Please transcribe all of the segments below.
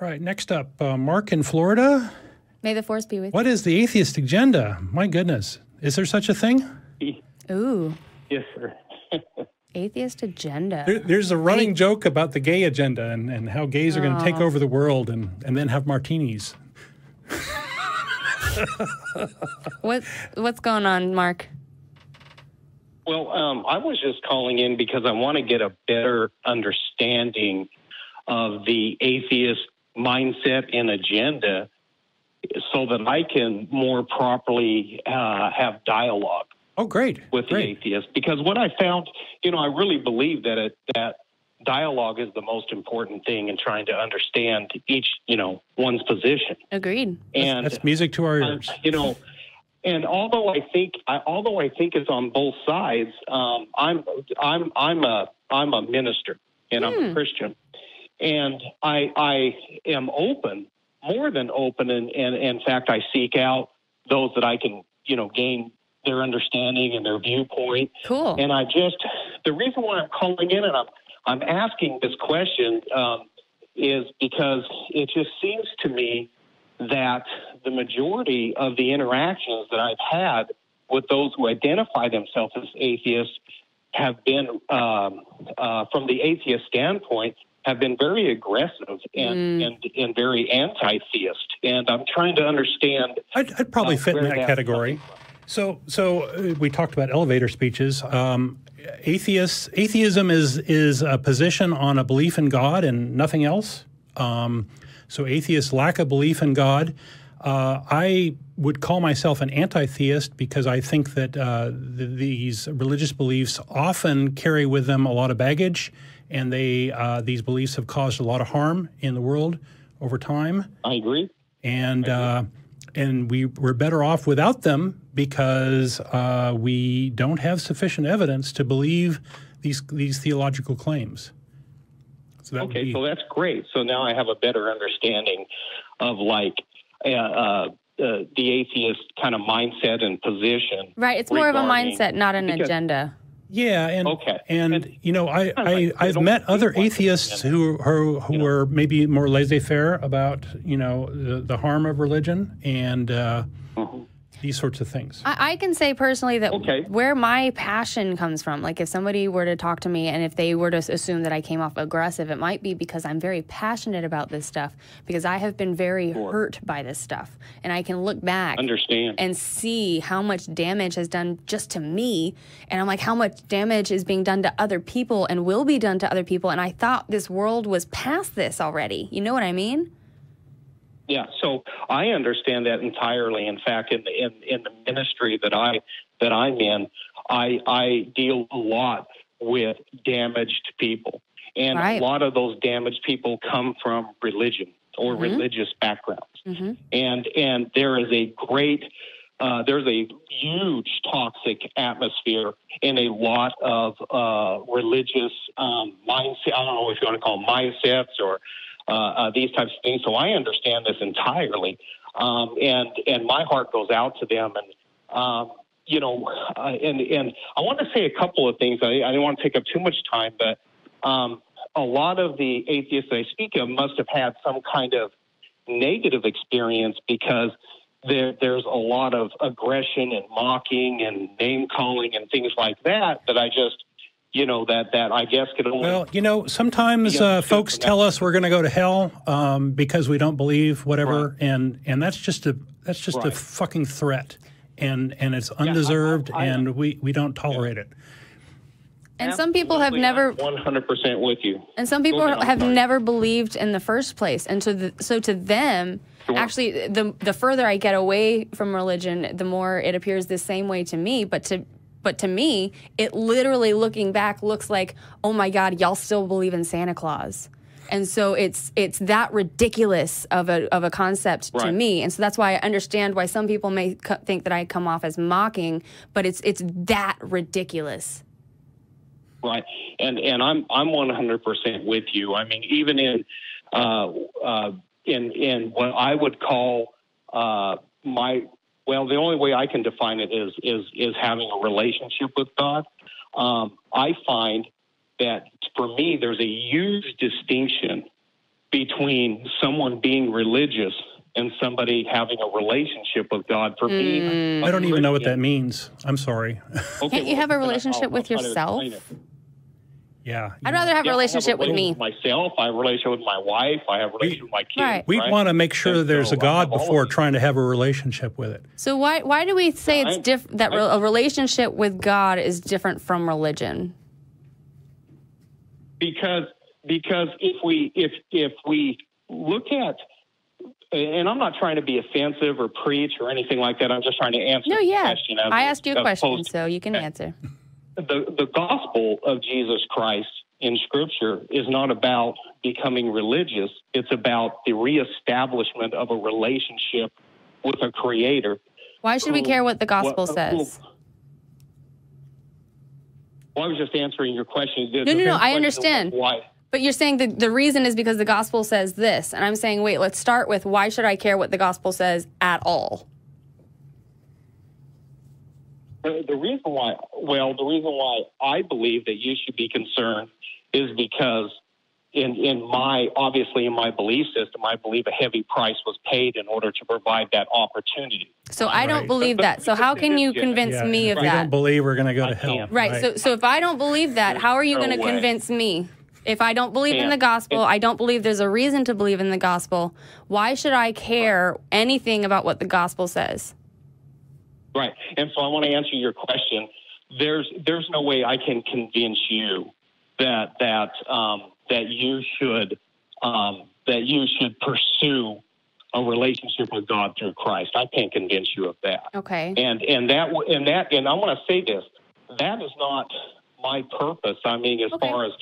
All right, next up, Mark in Florida. May the force be with you. What is the atheist agenda? My goodness. Is there such a thing? Ooh. Yes, sir. Atheist agenda. There's a running joke about the gay agenda and how gays are going to take over the world and then have martinis. What's going on, Mark? Well, I was just calling in because I want to get a better understanding of the atheist mindset and agenda so that I can more properly have dialogue. Oh, great. With the atheist. Because what I found, I really believe that that dialogue is the most important thing in trying to understand each, one's position. Agreed. And that's music to our ears. And although I think it's on both sides, I'm a minister and I'm a Christian, and I am open, more than open, and in fact I seek out those that I can gain their understanding and their viewpoint. Cool. And the reason why I'm calling in and I'm asking this question is because it just seems to me that the majority of the interactions that I've had with those who identify themselves as atheists have been, from the atheist standpoint, have been very aggressive and very anti-theist. And I'm trying to understand. I'd probably fit in that category. So we talked about elevator speeches. Atheism is a position on a belief in God and nothing else. So atheists lack a belief in God. I would call myself an anti-theist because I think that these religious beliefs often carry with them a lot of baggage, and these beliefs have caused a lot of harm in the world over time. I agree. And we're better off without them because we don't have sufficient evidence to believe these theological claims. So so that's great. So now I have a better understanding of the atheist kind of mindset and position. Right. It's more of a mindset, not an agenda. Yeah, I've met other atheists who are maybe more laissez-faire about the harm of religion and these sorts of things. I can say personally that where my passion comes from, like if somebody were to talk to me and if they were to assume that I came off aggressive, it might be because I'm very passionate about this stuff, because I have been very hurt by this stuff. And I can look back and see how much damage has done just to me. And I'm like, how much damage is being done to other people and will be done to other people. And I thought this world was past this already. You know what I mean? Yeah, so I understand that entirely. In fact, in the ministry that I'm in, I deal a lot with damaged people, and a lot of those damaged people come from religion or religious backgrounds. And there is there's a huge toxic atmosphere in a lot of religious mindset. I don't know if you want to call them mindsets or these types of things. So I understand this entirely. And my heart goes out to them. And, and I want to say a couple of things. I don't want to take up too much time, but a lot of the atheists that I speak of must have had some kind of negative experience because there's a lot of aggression and mocking and name-calling and things like that I just... that I guess could only... Well, sometimes folks tell us we're going to go to hell because we don't believe whatever, and that's just a fucking threat, and it's undeserved, and we don't tolerate it. And some people have never... 100% with you. And some people have never believed in the first place, and so to them... Actually, the further I get away from religion, the more it appears the same way to me, But to me, it literally, looking back, looks like, oh my God, y'all still believe in Santa Claus. And so it's that ridiculous of a concept to me. And so that's why I understand why some people may think that I come off as mocking, but it's that ridiculous. Right. And I'm 100% with you. I mean, even in what I would call the only way I can define it is having a relationship with God. I find that for me, there's a huge distinction between someone being religious and somebody having a relationship with God. For me, I don't even know what that means. I'm sorry. Okay, Can't you have a relationship with yourself? Yeah. I'd rather have a relationship with me. Myself, I have a relationship with my wife, I have a relationship with my kids. Right. We want to make sure And there's so a God I have before always- trying to have a relationship with it. So why do we say it's that a relationship with God is different from religion? Because if we look at, and I'm not trying to be offensive or preach or anything like that. I'm just trying to answer the question. I asked you a question, so you can answer. The gospel of Jesus Christ in Scripture is not about becoming religious. It's about the reestablishment of a relationship with a creator. Why should we care what the gospel says? Well, I was just answering your question. No, I understand. Why? But you're saying that the reason is because the gospel says this. And I'm saying, wait, let's start with why should I care what the gospel says at all? The reason why I believe that you should be concerned is because in my belief system, I believe a heavy price was paid in order to provide that opportunity. So I don't believe that. So how can you convince me of We that? don't believe we're going to go to hell. Right. So if I don't believe that, how are you going to convince me? If I don't believe in the gospel, I don't believe there's a reason to believe in the gospel. Why should I care anything about what the gospel says? Right. And so I want to answer your question. There's no way I can convince you that you should pursue a relationship with God through Christ. I can't convince you of that. Okay. And I want to say this. That is not my purpose. I mean, as far as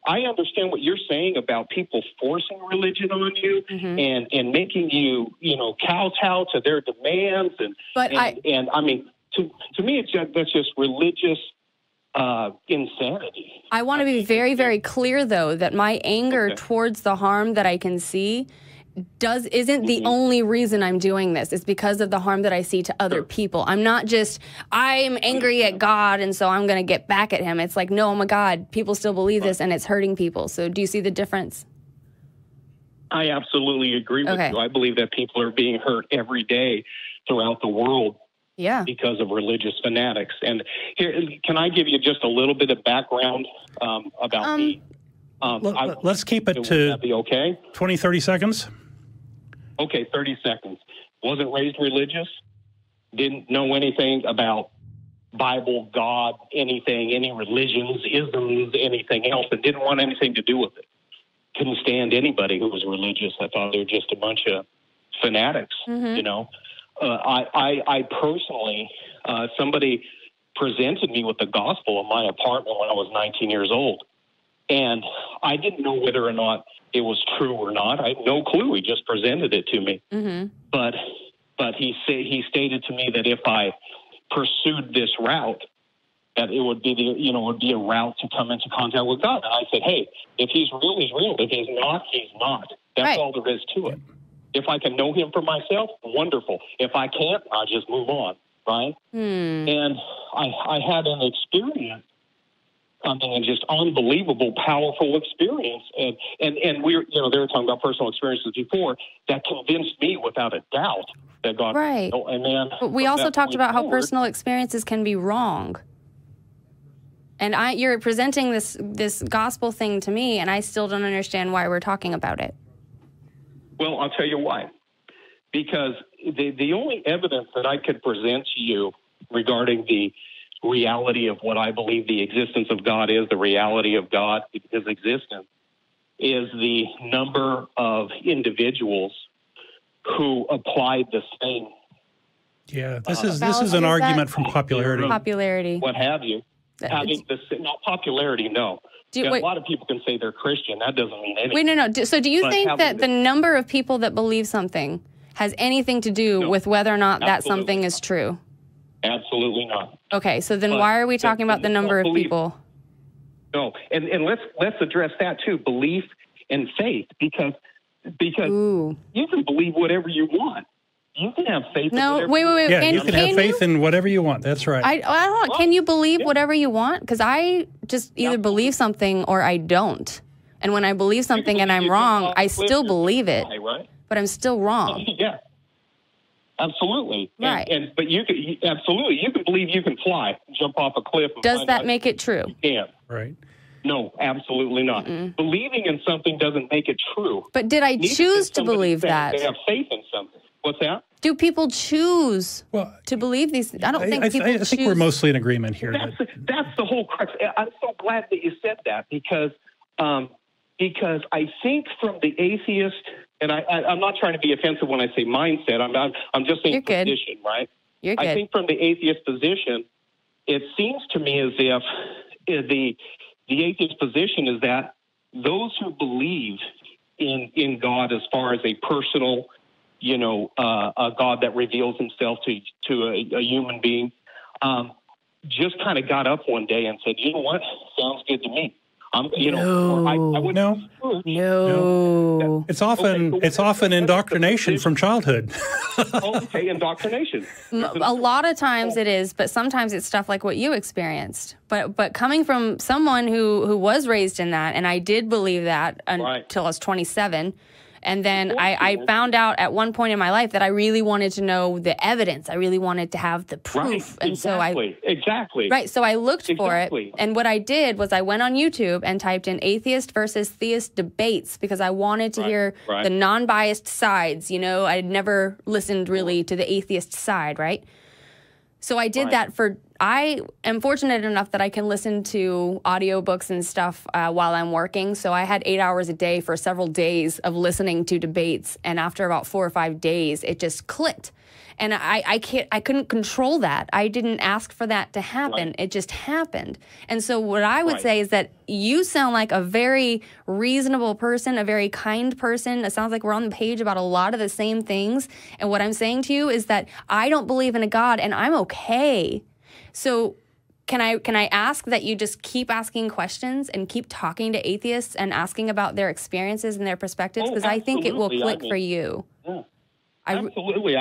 I understand what you're saying about people forcing religion on you and making you, kowtow to their demands. And I mean, to me, that's just religious insanity. I want to be very, very clear, though, that my anger towards the harm that I can see isn't the only reason I'm doing this. It's because of the harm that I see to other people. I'm not just, I'm angry at God, and so I'm going to get back at him. It's like, no, oh my God, people still believe this, and it's hurting people. So do you see the difference? I absolutely agree with you. I believe that people are being hurt every day throughout the world because of religious fanatics. And here, can I give you just a little bit of background about me? Let's keep it to that be okay? 20, 30 seconds. Okay, 30 seconds. Wasn't raised religious. Didn't know anything about Bible, God, anything, any religions, isms, anything else, and didn't want anything to do with it. Couldn't stand anybody who was religious. I thought they were just a bunch of fanatics, I personally, somebody presented me with the gospel in my apartment when I was 19 years old. And I didn't know whether or not it was true or not. I had no clue. He just presented it to me. But he stated to me that if I pursued this route, that it would be a route to come into contact with God. And I said, hey, if he's real, he's real. If he's not, he's not. That's all there is to it. If I can know him for myself, wonderful. If I can't, I'll just move on, right? And I had an experience, something just unbelievable, powerful experience. And we were, they were talking about personal experiences before that convinced me without a doubt that God. Right. And then, but we also talked about how personal experiences can be wrong. And you're presenting this gospel thing to me, and I still don't understand why we're talking about it. Well, I'll tell you why. Because the only evidence that I could present to you regarding the reality of what I believe the existence of God is, the reality of God, his existence, is the number of individuals who applied the same. Yeah, this is an argument from popularity. Popularity. What have you. Having not popularity, no. A lot of people can say they're Christian. That doesn't mean anything. Wait, no. So do you think that the number of people that believe something has anything to do with whether or not that something is true? Absolutely not. Okay, so then why are we talking about the number of people? No, and let's address that too, belief and faith, because you can believe whatever you want. You can have faith. No, wait. Yeah, you can have faith in whatever you want. That's right. I don't. Can you believe whatever you want? Because I just either believe something or I don't. And when I believe something and I'm wrong, I still believe it, right? but I'm still wrong. Yeah, absolutely. Right. But you can absolutely, you can believe you can fly, jump off a cliff. Does that make it true? You can. Right. No, absolutely not. Believing in something doesn't make it true. But did I choose to believe that? They have faith in something. What's that? Do people choose to believe these? I don't think people choose. I think we're mostly in agreement here. That's the whole crux. I'm so glad that you said that because I think from the atheist, and I'm not trying to be offensive when I say mindset. I'm just saying position, right? You're good. I think from the atheist position, it seems to me as if the atheist position is that those who believe in God as far as a personal, a God that reveals himself to a human being, just kind of got up one day and said, you know what, sounds good to me. No. It's often indoctrination from childhood. Okay, indoctrination. A lot of times it is, but sometimes it's stuff like what you experienced. But coming from someone who was raised in that, and I did believe that until I was 27. And then I found out at one point in my life that I really wanted to know the evidence. I really wanted to have the proof. Right, and so I looked for it. And what I did was I went on YouTube and typed in atheist versus theist debates because I wanted to hear the non-biased sides. I had never listened really to the atheist side, right? So I did that I am fortunate enough that I can listen to audiobooks and stuff while I'm working. So I had 8 hours a day for several days of listening to debates. And after about 4 or 5 days, it just clicked. And I couldn't control that. I didn't ask for that to happen. Right. It just happened. And so what I would say is that you sound like a very reasonable person, a very kind person. It sounds like we're on the page about a lot of the same things. And what I'm saying to you is that I don't believe in a God and I'm okay. So can I ask that you just keep asking questions and keep talking to atheists and asking about their experiences and their perspectives? Because I think it will click for you. Yeah. Absolutely.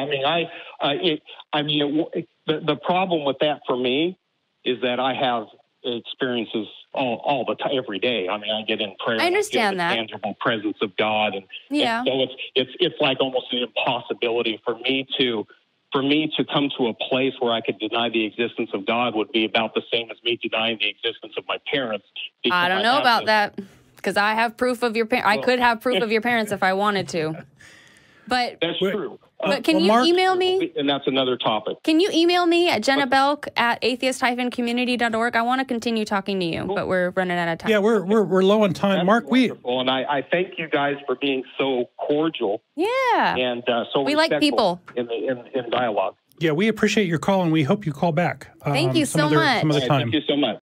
The problem with that for me is that I have experiences all the time, every day. I get in prayer. I understand that tangible presence of God, and so it's like almost an impossibility for me to come to a place where I could deny the existence of God would be about the same as me denying the existence of my parents. I don't know about that because I have proof of your parents. I could have proof of your parents if I wanted to. But that's true. But can you email me? And that's another topic. Can you email me at jennabelk@atheist-community.org? I want to continue talking to you, but we're running out of time. Yeah, we're low on time. That's Mark, wonderful. And I thank you guys for being so cordial. Yeah. And so we like people in dialogue. Yeah, we appreciate your call, and we hope you call back. Thank you so much. Some other time. Thank you so much.